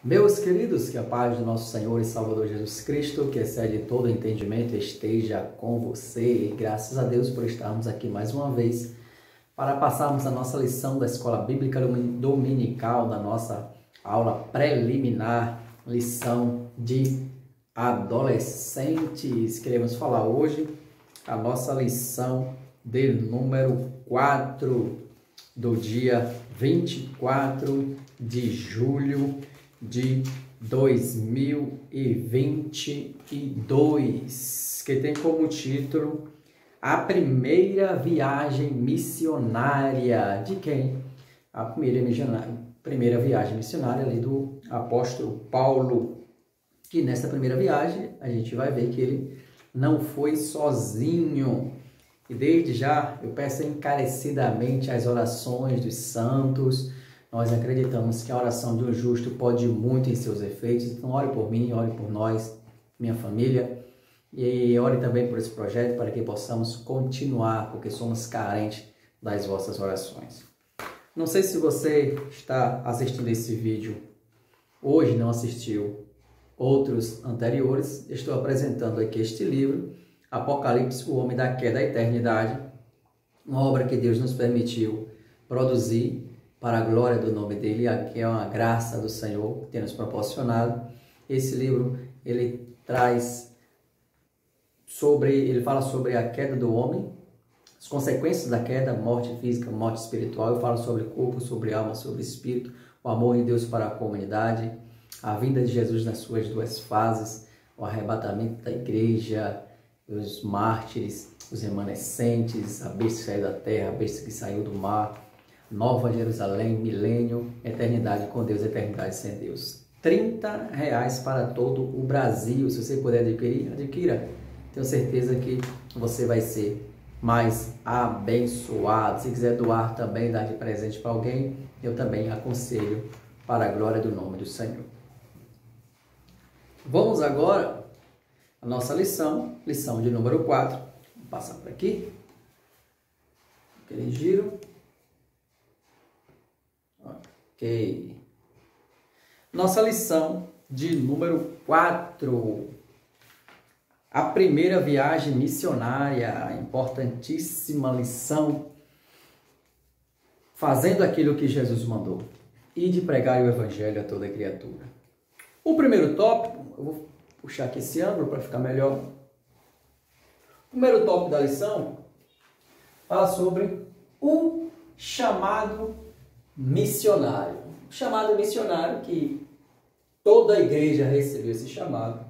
Meus queridos, que a paz do nosso Senhor e Salvador Jesus Cristo, que excede todo entendimento, esteja com você. E graças a Deus por estarmos aqui mais uma vez para passarmos a nossa lição da Escola Bíblica Dominical, da nossa aula preliminar, lição de adolescentes. Queremos falar hoje a nossa lição de número 4 do dia 24 de julho de 2022, que tem como título A Primeira Viagem Missionária. De quem? A primeira viagem missionária ali do apóstolo Paulo. Que nessa primeira viagem a gente vai ver que ele não foi sozinho. E desde já eu peço encarecidamente as orações dos santos. Nós acreditamos que a oração do justo pode muito em seus efeitos. Então ore por mim, ore por nós, minha família. E ore também por esse projeto para que possamos continuar, porque somos carentes das vossas orações. Não sei se você está assistindo esse vídeo hoje, não assistiu outros anteriores. Estou apresentando aqui este livro, Apocalipse, o Homem da Queda da Eternidade, uma obra que Deus nos permitiu produzir para a glória do nome dele, que é uma graça do Senhor que tem nos proporcionado. Esse livro, ele fala sobre a queda do homem, as consequências da queda, morte física, morte espiritual. Eu falo sobre corpo, sobre alma, sobre espírito, o amor de Deus para a comunidade, a vinda de Jesus nas suas duas fases, o arrebatamento da igreja, os mártires, os remanescentes, a besta que saiu da terra, a besta que saiu do mar, Nova Jerusalém, milênio, eternidade com Deus, eternidade sem Deus. R$30 para todo o Brasil. Se você puder adquirir, adquira. Tenho certeza que você vai ser mais abençoado. Se quiser doar também, dar de presente para alguém, eu também aconselho, para a glória do nome do Senhor. Vamos agora à nossa lição de número 4. Vou passar por aqui. Aquele giro. Ok. Nossa lição de número 4. A primeira viagem missionária. Importantíssima lição. Fazendo aquilo que Jesus mandou. E de pregar o evangelho a toda criatura. O primeiro tópico, eu vou puxar aqui esse ângulo para ficar melhor. O primeiro tópico da lição fala sobre o chamado missionário. O chamado missionário, que toda a igreja recebeu esse chamado.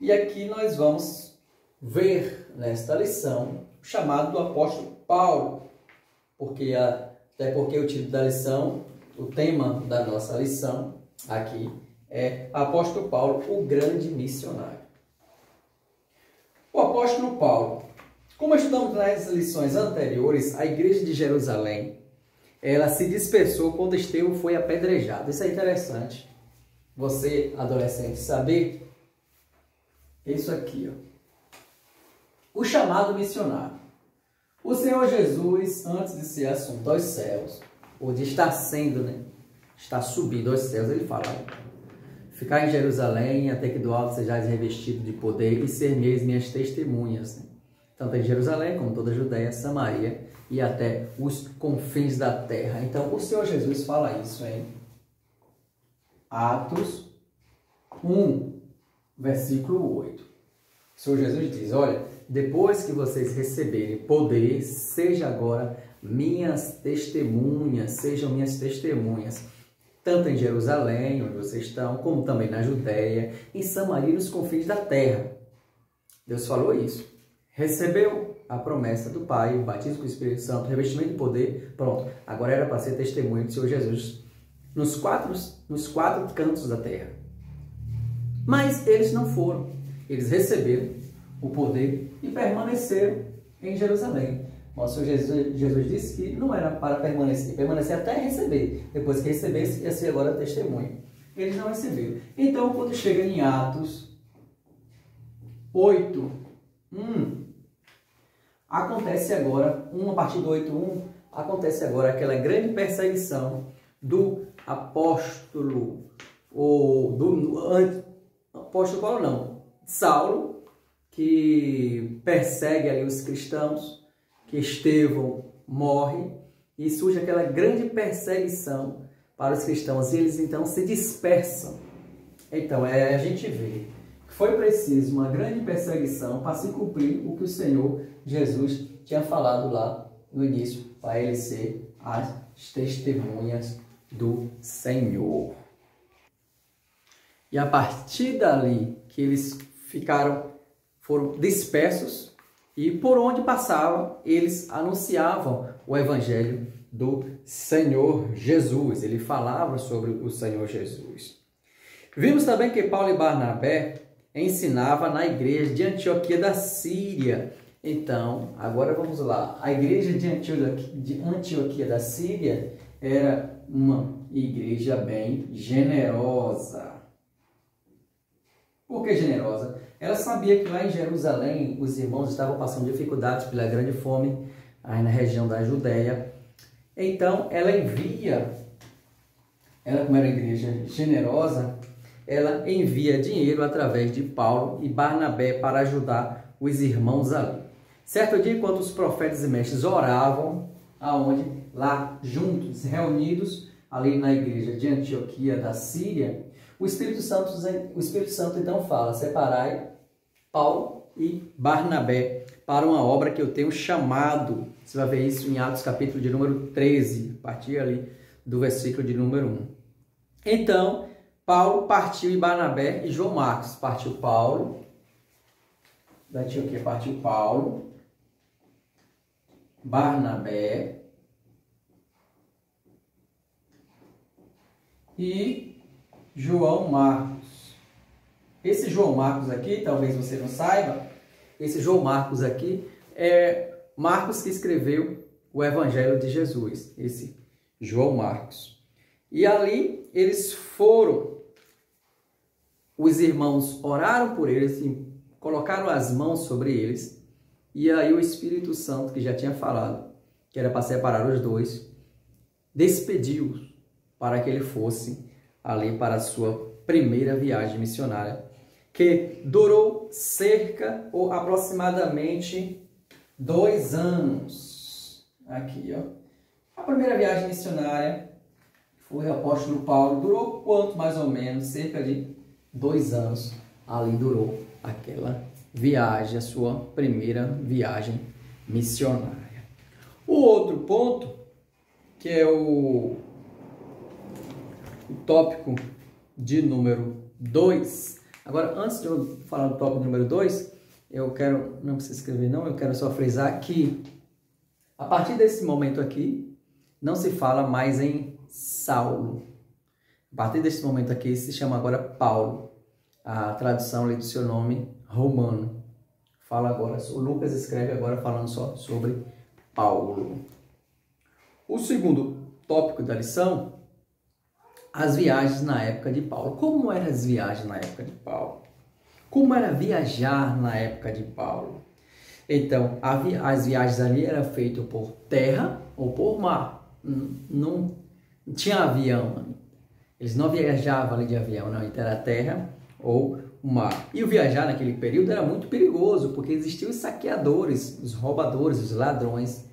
E aqui nós vamos ver nesta lição o chamado do apóstolo Paulo. Até porque o título da lição, o tema da nossa lição aqui é Apóstolo Paulo, o grande missionário. O apóstolo Paulo, como estudamos nas lições anteriores, a igreja de Jerusalém, ela se dispersou quando Estevão foi apedrejado. Isso é interessante. Você, adolescente, saber isso aqui, ó. O chamado missionário. O Senhor Jesus, antes de ser assunto aos céus, ou de estar sendo, está subindo aos céus, ele fala: ficar em Jerusalém até que do alto sejais revestido de poder e ser minhas testemunhas. Tanto em Jerusalém como toda a Judéia, Samaria e até os confins da terra. Então, o Senhor Jesus fala isso em Atos 1, versículo 8. O Senhor Jesus diz: olha, depois que vocês receberem poder, sejam agora minhas testemunhas, tanto em Jerusalém, onde vocês estão, como também na Judéia, em Samaria e nos confins da terra. Deus falou isso. Recebeu a promessa do Pai, o batismo com o Espírito Santo, revestimento de poder, pronto. Agora era para ser testemunho do Senhor Jesus nos quatro cantos da terra. Mas eles não foram. Eles receberam o poder e permaneceram em Jerusalém. O Senhor Jesus disse que não era para permanecer até receber. Depois que recebesse, ia ser agora testemunho. Eles não receberam. Então, quando chega em Atos 8, acontece agora, a partir do 8:1, acontece agora aquela grande perseguição do apóstolo apóstolo Paulo não, Saulo, que persegue ali os cristãos, que Estevão morre, e surge aquela grande perseguição para os cristãos, e eles então se dispersam. Então, a gente vê que foi preciso uma grande perseguição para se cumprir o que o Senhor Jesus tinha falado lá no início, para eles ser as testemunhas do Senhor. E a partir dali que eles foram dispersos, e por onde passavam, eles anunciavam o Evangelho do Senhor Jesus. Ele falava sobre o Senhor Jesus. Vimos também que Paulo e Barnabé ensinavam na igreja de Antioquia da Síria. Então, agora vamos lá. A igreja de Antioquia da Síria era uma igreja bem generosa. Por que generosa? Ela sabia que lá em Jerusalém os irmãos estavam passando dificuldades pela grande fome aí na região da Judéia. Então, ela como era uma igreja generosa, ela envia dinheiro através de Paulo e Barnabé para ajudar os irmãos ali. Certo dia, enquanto os profetas e mestres oravam, aonde? Lá juntos, reunidos, ali na igreja de Antioquia da Síria, o Espírito Santo então fala: separai Paulo e Barnabé para uma obra que eu tenho chamado. Você vai ver isso em Atos capítulo de número 13, a partir ali do versículo de número 1. Então, Paulo partiu e Barnabé e João Marcos. Partiu Paulo, da Antioquia partiu Paulo, Barnabé e João Marcos. Esse João Marcos aqui, talvez você não saiba, esse João Marcos aqui é Marcos que escreveu o Evangelho de Jesus, esse João Marcos. E ali eles foram, os irmãos oraram por eles, colocaram as mãos sobre eles, e aí o Espírito Santo, que já tinha falado, que era para separar os dois, despediu-os para que ele fosse ali para a sua primeira viagem missionária, que durou cerca ou aproximadamente 2 anos. Aqui, ó. A primeira viagem missionária foi o apóstolo Paulo. Durou quanto, mais ou menos? Cerca de 2 anos. Ali durou aquela viagem, a sua primeira viagem missionária. O outro ponto, que é o tópico de número 2. Agora, antes de eu falar do tópico número 2, eu quero, não precisa escrever não, eu quero só frisar que a partir desse momento aqui, não se fala mais em Saulo. A partir desse momento aqui, se chama agora Paulo. A tradução ali do seu nome romano. Fala agora, o Lucas escreve agora falando só sobre Paulo. O segundo tópico da lição, as viagens na época de Paulo. Como eram as viagens na época de Paulo? Como era viajar na época de Paulo? Então, as viagens ali eram feitas por terra ou por mar. Não tinha avião. Eles não viajavam ali de avião, não. Então, era terra ou mar. E o viajar naquele período era muito perigoso, porque existiam os saqueadores, os roubadores, os ladrões,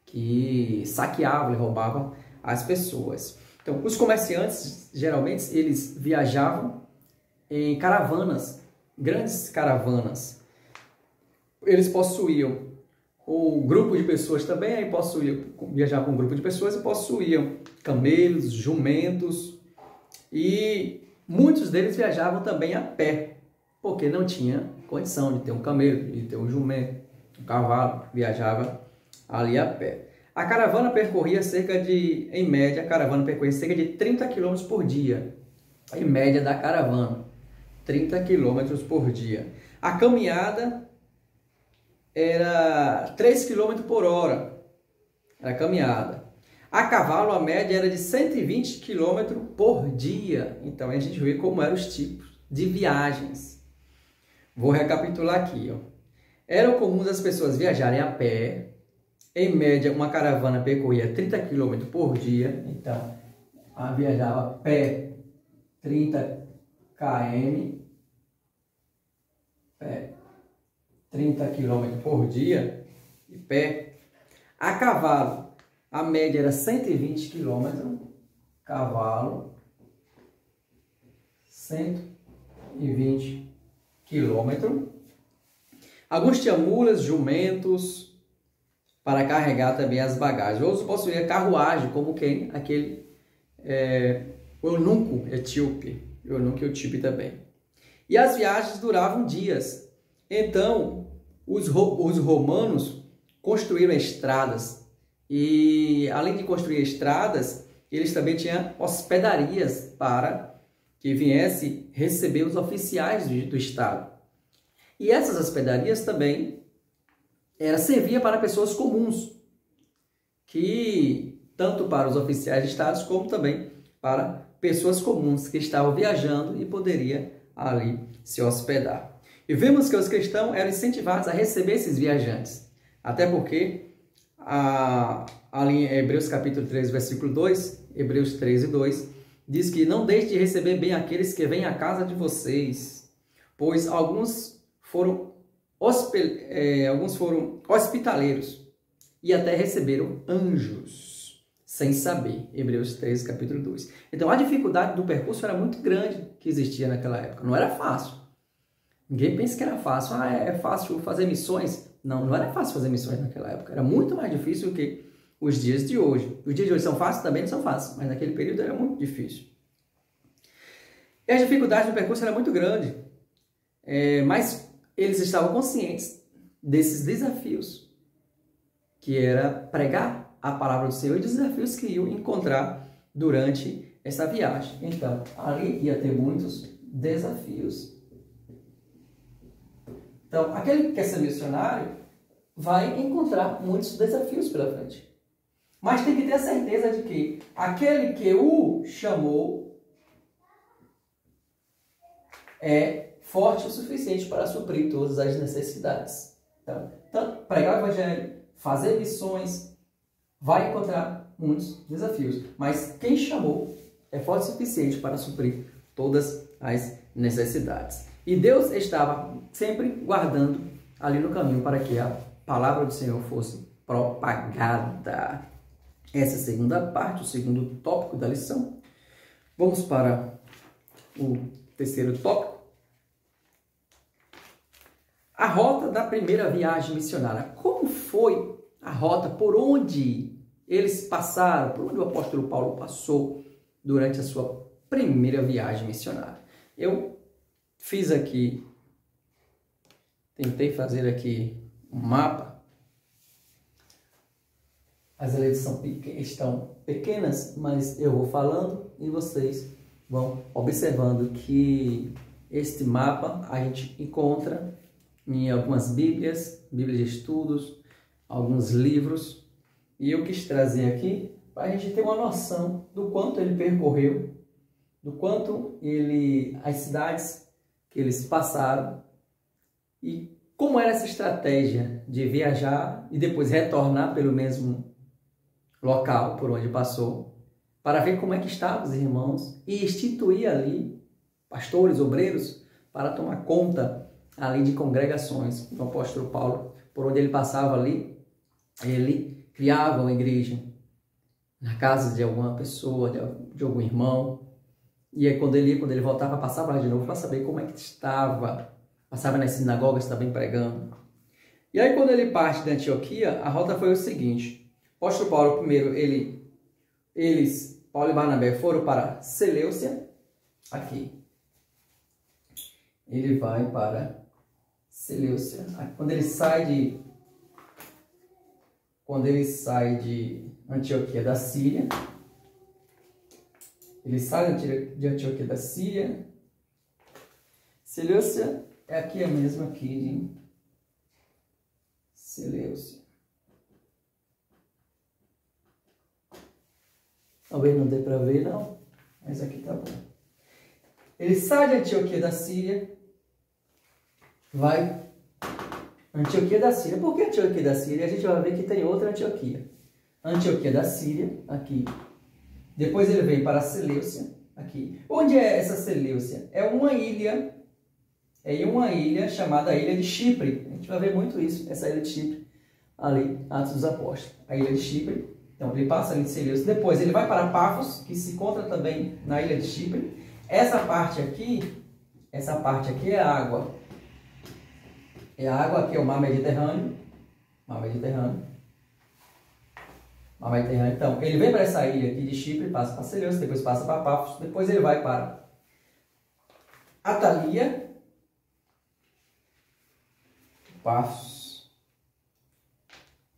que saqueavam e roubavam as pessoas. Então, os comerciantes, geralmente, eles viajavam em caravanas, grandes caravanas. Eles possuíam o grupo de pessoas também, aí viajavam com um grupo de pessoas e possuíam camelos, jumentos, e muitos deles viajavam também a pé, porque não tinha condição de ter um camelo, de ter um jumento, um cavalo, viajava ali a pé. A caravana percorria em média, a caravana percorria cerca de 30 km por dia. Em média da caravana, 30 km por dia. A caminhada era 3 km por hora. Era a caminhada. A cavalo, a média era de 120 km por dia. Então, a gente vê como eram os tipos de viagens. Vou recapitular aqui. Ó. Era comum as pessoas viajarem a pé. Em média, uma caravana percorria 30 km por dia. Então, viajava a pé 30 km, 30 km por dia, de pé. A cavalo, a média era 120 km, cavalo, 120 km. Alguns tinham mulas, jumentos, para carregar também as bagagens. Outros possuíam carruagem, como quem? Aquele o eunuco etíope, também. E as viagens duravam dias. Então, os romanos construíram estradas. E, além de construir estradas, eles também tinham hospedarias para que viesse receber os oficiais do Estado. E essas hospedarias também servia para pessoas comuns, que tanto para os oficiais de Estado como também para pessoas comuns que estavam viajando e poderia ali se hospedar. E vemos que os cristãos eram incentivados a receber esses viajantes, até porque ali em Hebreus capítulo 3, versículo 2, Hebreus 3 e 2, diz que não deixe de receber bem aqueles que vêm à casa de vocês, pois alguns foram hospitaleiros e até receberam anjos, sem saber. Hebreus 3, capítulo 2. Então, a dificuldade do percurso era muito grande que existia naquela época. Não era fácil. Ninguém pensa que era fácil. É fácil fazer missões. Não era fácil fazer missões naquela época. Era muito mais difícil do que os dias de hoje. Os dias de hoje são fáceis? Também não são fáceis. Mas naquele período era muito difícil. E a dificuldade do percurso era muito grande. Mas eles estavam conscientes desses desafios, que era pregar a palavra do Senhor e dos desafios que iam encontrar durante essa viagem. Então, ali ia ter muitos desafios. Então, aquele que quer ser missionário vai encontrar muitos desafios pela frente. Mas tem que ter a certeza de que aquele que o chamou é forte o suficiente para suprir todas as necessidades. Então, tanto pregar o evangelho, fazer missões, vai encontrar muitos desafios. Mas quem chamou é forte o suficiente para suprir todas as necessidades. E Deus estava sempre guardando ali no caminho para que a palavra do Senhor fosse propagada. Essa é a segunda parte, o segundo tópico da lição. Vamos para o terceiro tópico. A rota da primeira viagem missionária. Como foi a rota por onde eles passaram, por onde o apóstolo Paulo passou durante a sua primeira viagem missionária? Eu fiz aqui, tentei fazer aqui um mapa. As letras estão pequenas, mas eu vou falando e vocês vão observando que este mapa a gente encontra em algumas bíblias de estudos, alguns livros, e eu quis trazer aqui para a gente ter uma noção do quanto ele percorreu, do quanto as cidades que eles passaram e como era essa estratégia de viajar e depois retornar pelo mesmo local por onde passou, para ver como é que estavam os irmãos e instituir ali pastores, obreiros, para tomar conta ali de congregações. O apóstolo Paulo, por onde ele passava ali, ele criava uma igreja na casa de alguma pessoa, de algum irmão. E aí quando ele voltava, passava lá de novo para saber como é que estava. Passava nas sinagogas também pregando. E aí quando ele parte da Antioquia, a rota foi o seguinte. O apóstolo Paulo, primeiro, Paulo e Barnabé foram para Seleucia, aqui. Ele vai para Seleucia. Quando ele sai de Antioquia da Síria, de Antioquia da Síria. Seleucia é aqui a mesma aqui de Seleucia. Talvez não dê para ver, não, mas aqui tá bom. Ele sai de Antioquia da Síria, vai Antioquia da Síria. Por que Antioquia da Síria? A gente vai ver que tem outra Antioquia. Antioquia da Síria, aqui. Depois ele veio para Seleucia. aqui. Onde é essa Seleucia? É uma ilha, em uma ilha chamada Ilha de Chipre. A gente vai ver muito isso, essa Ilha de Chipre, ali, Atos dos Apóstolos. A Ilha de Chipre, então ele passa ali de Seleucia. Depois ele vai para Pafos, que se encontra também na Ilha de Chipre. Essa parte aqui é a água. É a água aqui, é o Mar Mediterrâneo. Mar Mediterrâneo. Então, ele vem para essa ilha aqui de Chipre, passa para Seleucia, depois passa para Pafos, depois ele vai para Atalia, Pafos.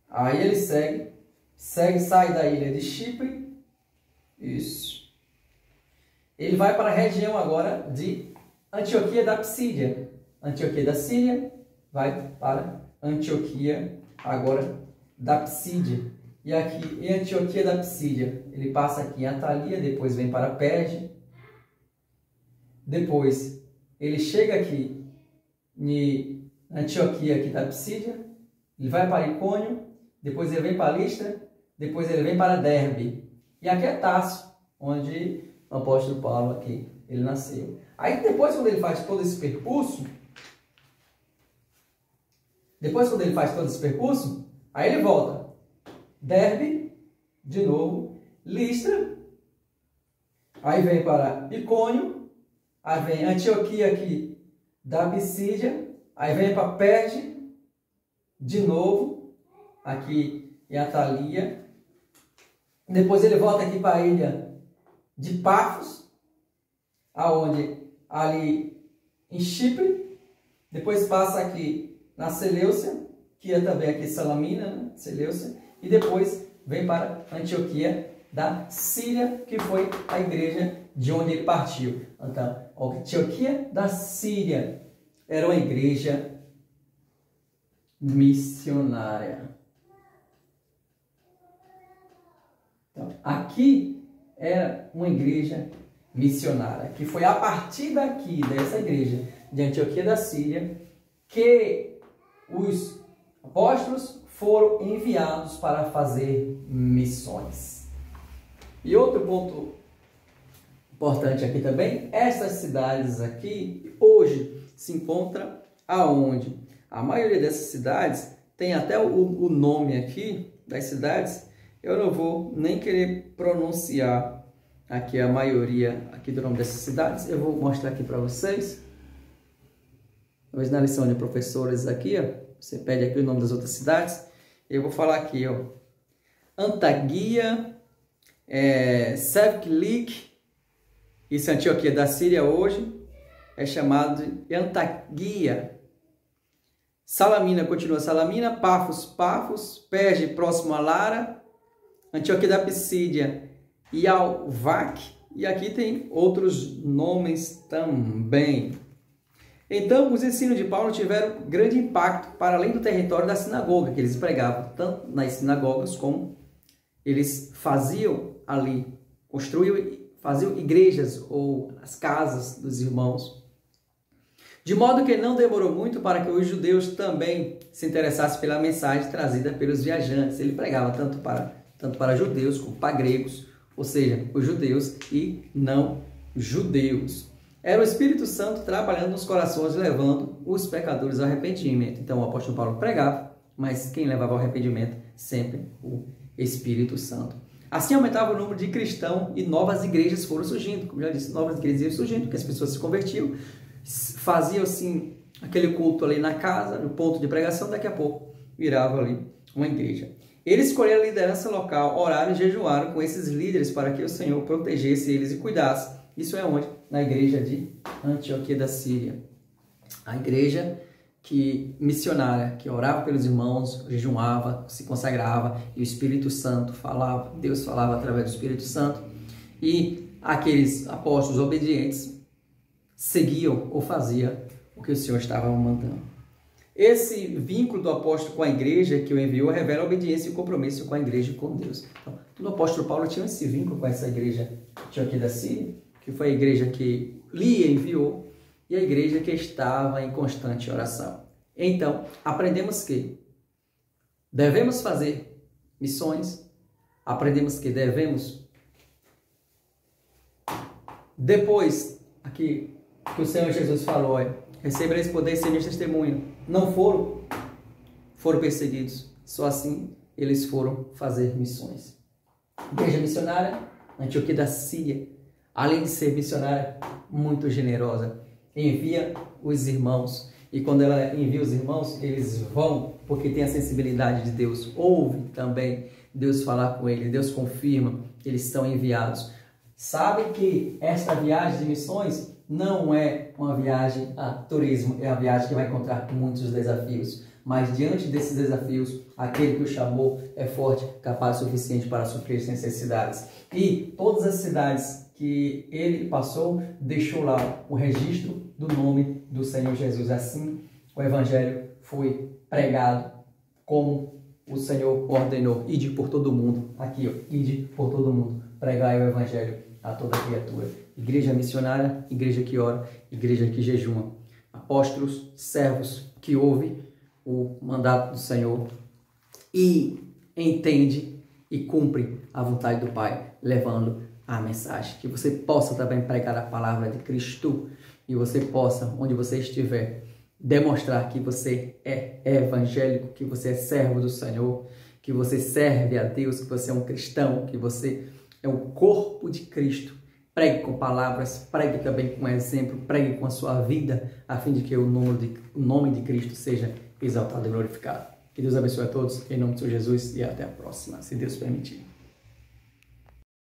Aí ele segue, sai da ilha de Chipre, isso. Ele vai para a região agora de Antioquia da Psídia. Antioquia da Síria, vai para Antioquia agora da Psídia. E aqui em Antioquia da Psídia, ele passa aqui em Atalia, depois vem para Perge. Depois ele chega aqui em Antioquia aqui da Psídia, ele vai para Icônio, depois ele vem para Listra, depois ele vem para Derbe. E aqui é Tarso, onde o apóstolo Paulo aqui, ele nasceu. Aí depois quando ele faz todo esse percurso, aí ele volta. Derbe, de novo, Listra, aí vem para Icônio, aí vem Antioquia aqui da Psídia, aí vem para Perge, de novo, aqui em Atalia, depois ele volta aqui para a ilha de Pafos, aonde ali em Chipre, depois passa aqui na Seleucia, que é também aqui Salamina, né? Seleucia, e depois vem para Antioquia da Síria, que foi a igreja de onde ele partiu. Então, Antioquia da Síria era uma igreja missionária. Então, aqui era uma igreja missionária, que foi a partir daqui, dessa igreja de Antioquia da Síria, que os apóstolos foram enviados para fazer missões. E outro ponto importante aqui também, essas cidades aqui hoje se encontram aonde? A maioria dessas cidades tem até o nome aqui das cidades, eu não vou nem querer pronunciar aqui a maioria aqui do nome dessas cidades, eu vou mostrar aqui para vocês. Talvez na lição de professores aqui, ó, você pede aqui o nome das outras cidades. Eu vou falar aqui, ó. Antagia, Sevklik, isso é Antioquia da Síria hoje, é chamado de Antagia. Salamina continua Salamina, Pafos, Perge próximo a Lara, Antioquia da Psídia e Alvac, e aqui tem outros nomes também. Então, os ensinos de Paulo tiveram grande impacto para além do território da sinagoga, que eles pregavam, tanto nas sinagogas como eles faziam ali, faziam igrejas ou as casas dos irmãos. De modo que não demorou muito para que os judeus também se interessassem pela mensagem trazida pelos viajantes. Ele pregava tanto para judeus como para gregos, ou seja, os judeus e não judeus. Era o Espírito Santo trabalhando nos corações, levando os pecadores ao arrependimento. Então o apóstolo Paulo pregava, mas quem levava ao arrependimento? Sempre o Espírito Santo. Assim aumentava o número de cristãos e novas igrejas foram surgindo. Como já disse, novas igrejas iam surgindo, porque as pessoas se convertiam, faziam assim aquele culto ali na casa, no ponto de pregação, daqui a pouco virava ali uma igreja. Eles escolheram a liderança local, oraram e jejuaram com esses líderes para que o Senhor protegesse eles e cuidasse. Isso é onde? Na igreja de Antioquia da Síria. A igreja missionária, que orava pelos irmãos, jejuava, se consagrava, e o Espírito Santo falava, Deus falava através do Espírito Santo, e aqueles apóstolos obedientes seguiam ou faziam o que o Senhor estava mandando. Esse vínculo do apóstolo com a igreja que o enviou revela a obediência e o compromisso com a igreja e com Deus. Então, o apóstolo Paulo tinha esse vínculo com essa igreja de Antioquia da Síria, que foi a igreja que lhe enviou, e a igreja que estava em constante oração. Então, aprendemos que devemos fazer missões, aprendemos que devemos Depois, aqui, que o Senhor Jesus falou, olha, recebereis poder e sereis testemunho. Não foram perseguidos. Só assim eles foram fazer missões. Igreja missionária, Antioquia da Síria, além de ser missionária, muito generosa, envia os irmãos. E quando ela envia os irmãos, eles vão porque tem a sensibilidade de Deus. Ouve também Deus falar com eles. Deus confirma que eles estão enviados. Sabe que esta viagem de missões não é uma viagem a turismo. É uma viagem que vai encontrar muitos desafios. Mas diante desses desafios, aquele que o chamou é forte, capaz o suficiente para suprir as necessidades. E todas as cidades que ele passou, deixou lá o registro do nome do Senhor Jesus. Assim, o Evangelho foi pregado como o Senhor ordenou. Ide por todo mundo. Aqui, ó, ide por todo mundo. Pregai o Evangelho a toda criatura. Igreja missionária, igreja que ora, igreja que jejuma. Apóstolos, servos que ouvem o mandato do Senhor e entende e cumpre a vontade do Pai, levando a mensagem. Que você possa também pregar a palavra de Cristo e você possa, onde você estiver, demonstrar que você é evangélico, que você é servo do Senhor, que você serve a Deus, que você é um cristão, que você é o corpo de Cristo. Pregue com palavras, pregue também com exemplo, pregue com a sua vida, a fim de que o nome de Cristo seja exaltado e glorificado. Que Deus abençoe a todos, em nome de Jesus, e até a próxima, se Deus permitir.